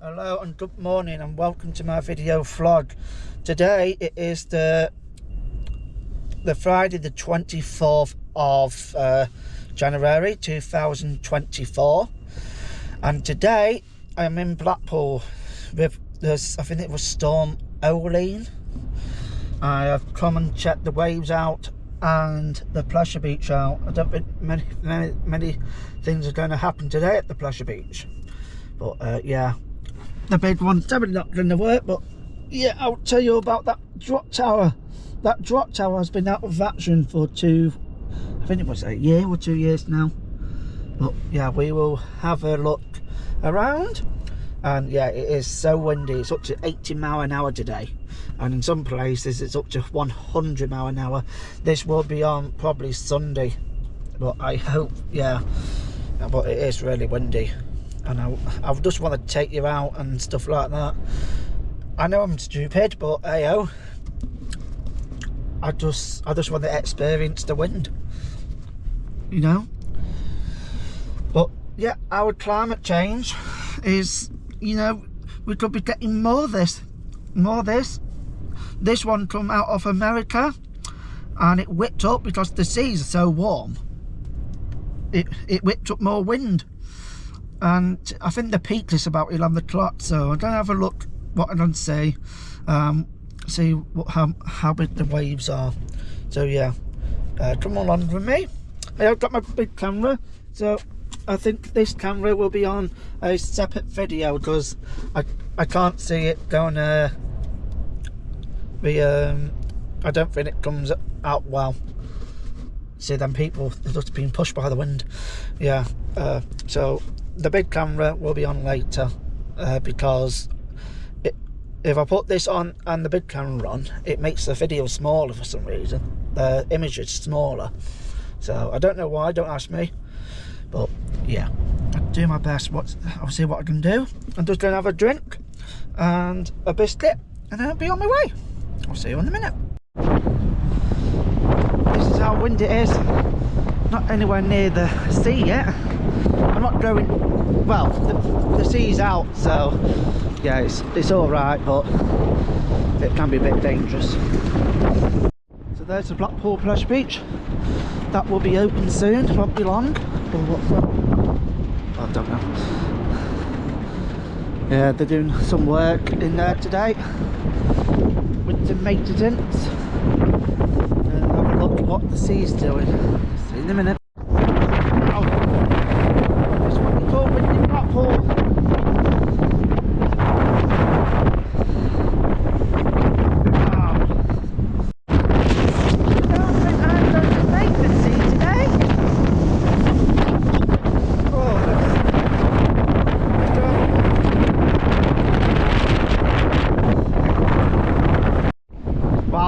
Hello and good morning and welcome to my video vlog. Today it is the Friday the 24th of January 2024, and today I am in Blackpool with this, I think it was Storm Eowyn. I have come and checked the waves out and the pleasure beach out. I don't think many things are going to happen today at the pleasure beach, but yeah, the big one's definitely not going to work. But yeah, I'll tell you about that drop tower. That drop tower has been out of action for I think it was a year or 2 years now. But yeah, we will have a look around. And yeah, it is so windy. It's up to 80 miles an hour today, and in some places it's up to 100 miles an hour. This will be on probably Sunday, but I hope, yeah, but it is really windy. And I just want to take you out and stuff like that. I know I'm stupid, but ayo, I just want to experience the wind, you know. But yeah, our climate change is, you know, we could be getting more of this. This one come out of America, and it whipped up because the seas are so warm. It whipped up more wind. And I think the peak is about 11 o'clock, so I'm going to have a look what I'm going to say, see how big the waves are. So yeah, come along with me. I've got my big camera, so I think this camera will be on a separate video because I can't see it going I don't think it comes out well. See them people, they're just being pushed by the wind. Yeah, so the big camera will be on later, because if I put this on and the big camera on, it makes the video smaller for some reason. The image is smaller, so I don't know why, don't ask me. But yeah, I'll do my best. I'll see what I can do. I'm just going to have a drink and a biscuit, and then I'll be on my way. I'll see you in a minute. This is how windy it is. Not anywhere near the sea yet. I'm not going, well, the sea's out, so yeah, it's all right, but it can be a bit dangerous. So there's the Blackpool Pleasure Beach. That will be open soon, won't be long. Or what's that? I don't know. Yeah, they're doing some work in there today with the maintenance. Have a look at what the sea's doing. See you in a minute. Oh, it's what you call windy Blackpool.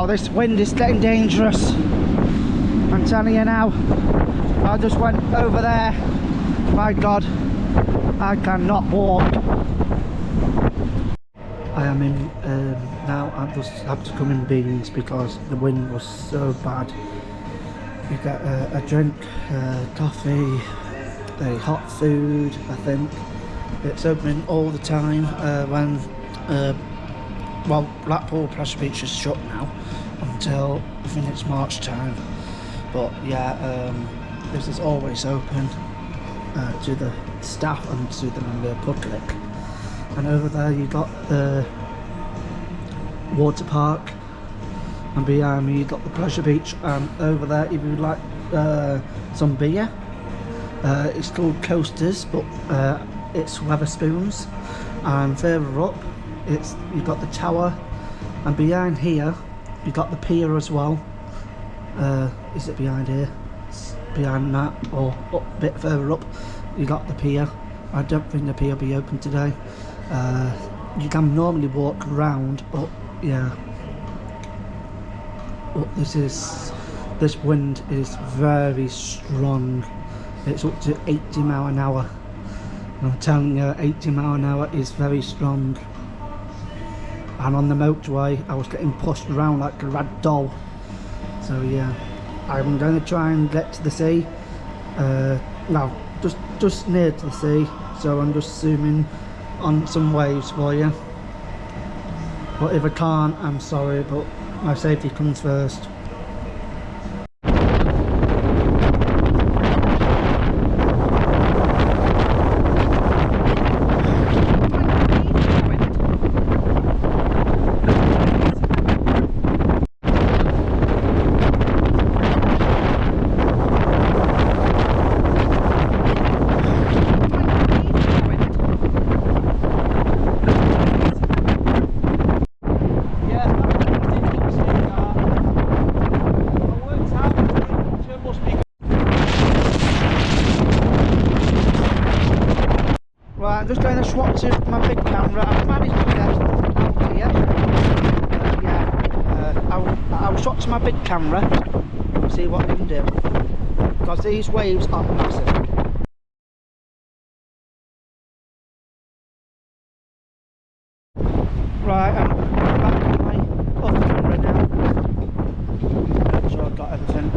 This wind is getting dangerous, I'm telling you now. I just went over there, my god, I cannot walk. I am in now. I just have to come in beans because the wind was so bad. You get a drink, coffee, a hot food. I think it's open all the time when well, Blackpool Pleasure Beach is shut now until I think it's March time. But yeah, this is always open to the staff and to the member public. And over there you got the water park, and behind me you got the Pleasure Beach. And over there, if you'd like some beer, it's called Coasters, but it's Weatherspoons. And further up, you've got the tower, and behind here you got the pier as well. Is it behind here? It's behind that, or up a bit further up you got the pier. I don't think the pier will be open today. You can normally walk around, but yeah, but this wind is very strong. It's up to 80 miles an hour. I'm telling you, 80 miles an hour is very strong. And on the motorway I was getting pushed around like a rag doll. So yeah, I'm going to try and get to the sea. No, just near to the sea. So I'm just assuming on some waves for you. But if I can't, I'm sorry, but my safety comes first. I'm just going to swap to my big camera. I've managed to get out here. I'll swap to my big camera and see what I can do. Because these waves are massive. Right, I'm back on my other camera now. Make sure I've got everything.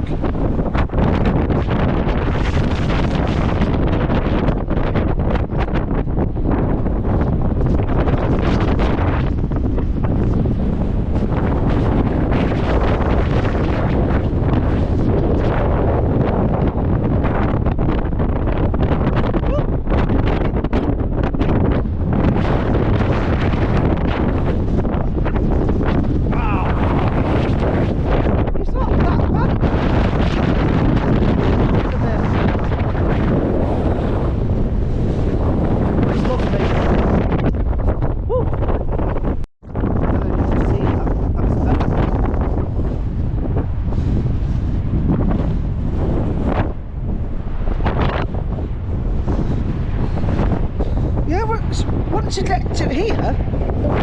Once you get to here,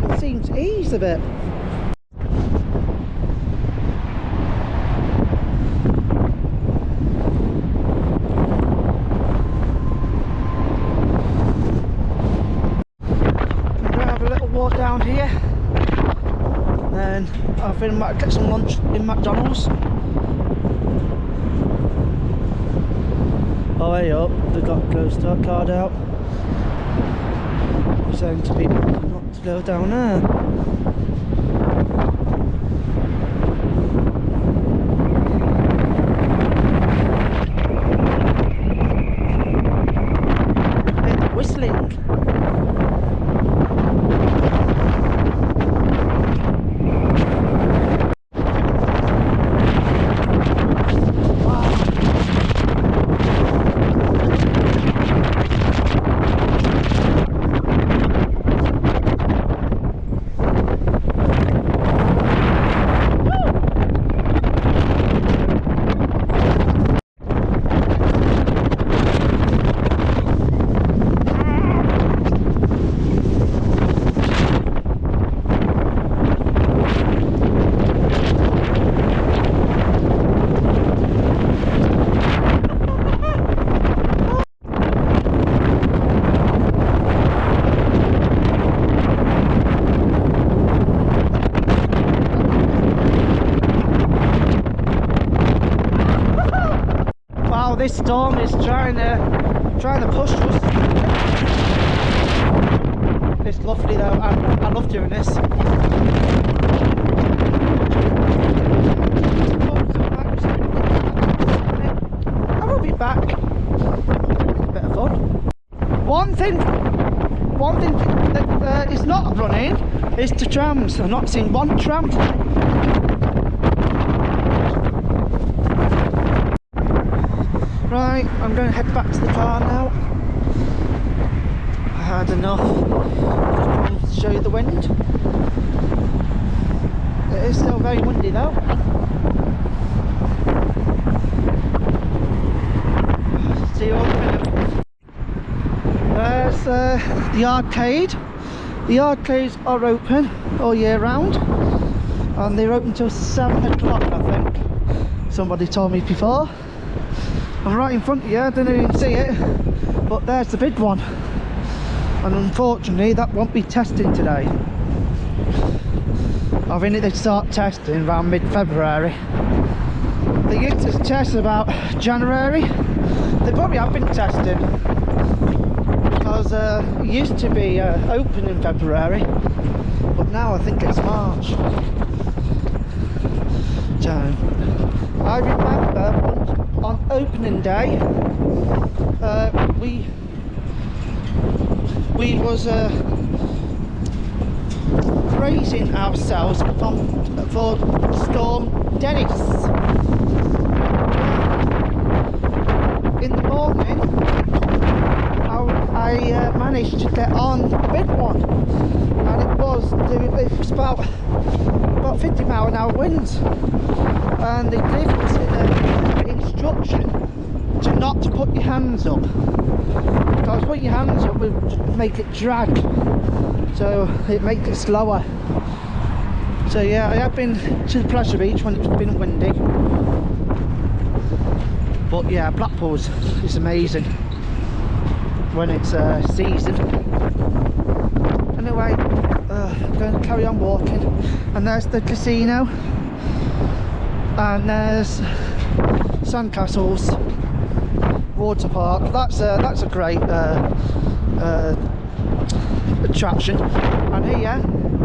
it seems to ease a bit. I'm going to have a little walk down here, then I think I might get some lunch in McDonald's. Oh, hey up, they've got ghost card out. Saying to people not to go down there. It's whistling. This storm is trying to push us. It's lovely though. I love doing this. I will be back. A bit of fun. One thing that is not running is the trams. I've not seen one tram today. Right, I'm going to head back to the car now. I had enough. Just wanted to show you the wind. It is still very windy though. See you all in a minute. There's the arcade. The arcades are open all year round. And they're open till 7 o'clock, I think. Somebody told me before. I'm right in front of you, I don't know if you can see it, but there's the big one. And unfortunately that won't be testing today. I think they start testing around mid-February. They used to test about January. They probably have been testing because it used to be open in February, but now I think it's March. So I remember on opening day, we was bracing ourselves for Storm Dennis. In the morning, I managed to get on the big one, and it was about 50-mile-an-hour winds, and they gave us the instruction to not to put your hands up, because putting your hands up would make it drag, so it makes it slower. So yeah, I have been to the pleasure beach when it's been windy, but yeah, Blackpool's is amazing when it's season. Anyway, going to carry on walking, and there's the casino, and there's sandcastles, water park. That's a great attraction. And here,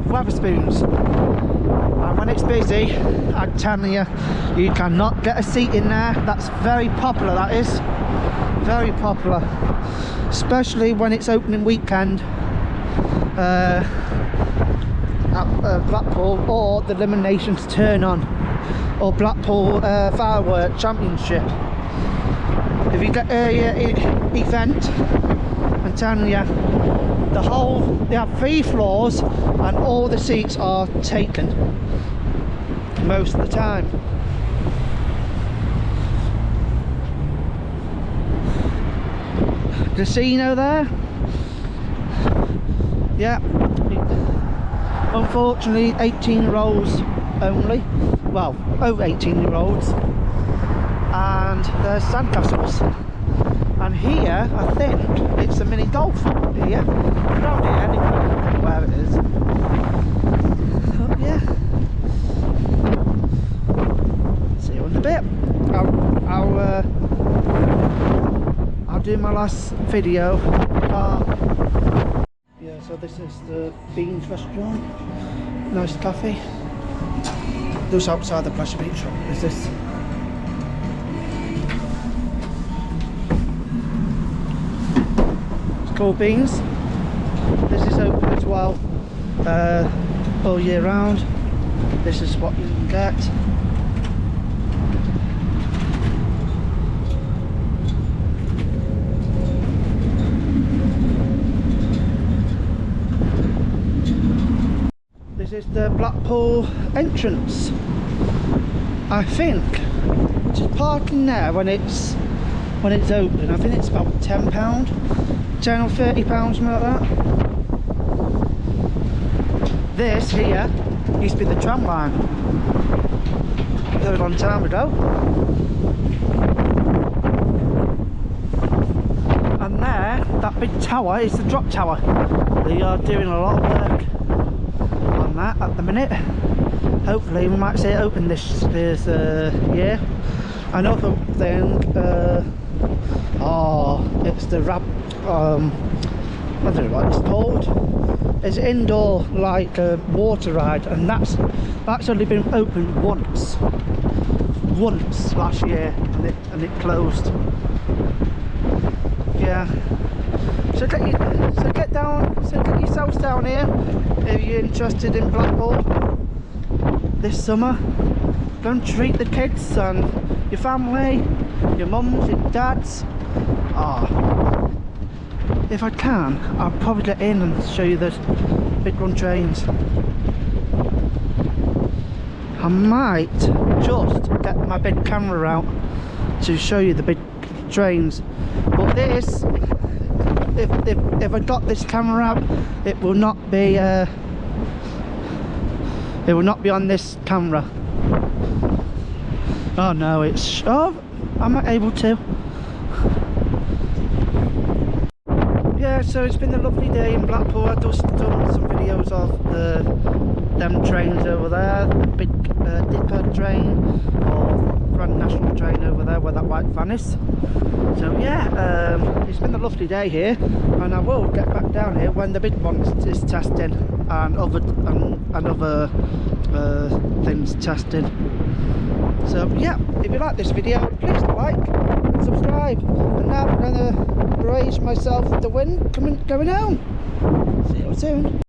Wetherspoons, and when it's busy, I tell you, you cannot get a seat in there. That's very popular, that is very popular, especially when it's opening weekend at Blackpool, or the Eliminations Turn On, or Blackpool Firework Championship. If you get a event, I'm telling you, they have 3 floors and all the seats are taken most of the time. Casino there, yeah, unfortunately 18-year-olds only, well, over 18-year-olds, and there's sandcastles. And here, I think it's a mini golf here, around here anyway, I don't know where it is. Oh yeah, see you in a bit. I'll do my last video. Yeah, so this is the Beans restaurant, nice cafe. Just outside the pleasure beach shop is this. It's called Beans. This is open as well all year round. This is what you can get. This is the Blackpool entrance. I think just parking there when it's open, I think it's about £10, £10 or £30, something like that. This here used to be the tram line a very long time ago, and there, that big tower is the drop tower. They are doing a lot of work on that at the minute. Hopefully we might see it open this year. Another thing, it's the I don't know what it's called. It's indoor, like a water ride, and that's only been open once last year, and it closed. Yeah. So get yourselves down here if you're interested in Blackpool this summer. Go and treat the kids and your family, your mums, your dads. If I can, I'll probably get in and show you the big run trains. I might just get my big camera out to show you the big trains, but this, if I got this camera out, it will not be on this camera. Oh no, I'm not able to. Yeah, so it's been a lovely day in Blackpool. I've just done some videos of them trains over there, the big dipper train, or Grand National Train over there where that white van is. So yeah, it's been a lovely day here, and I will get back down here when the big one is testing and other things testing. So yeah, if you like this video, please like and subscribe. And now I'm going to brace myself with the wind going home. See you soon.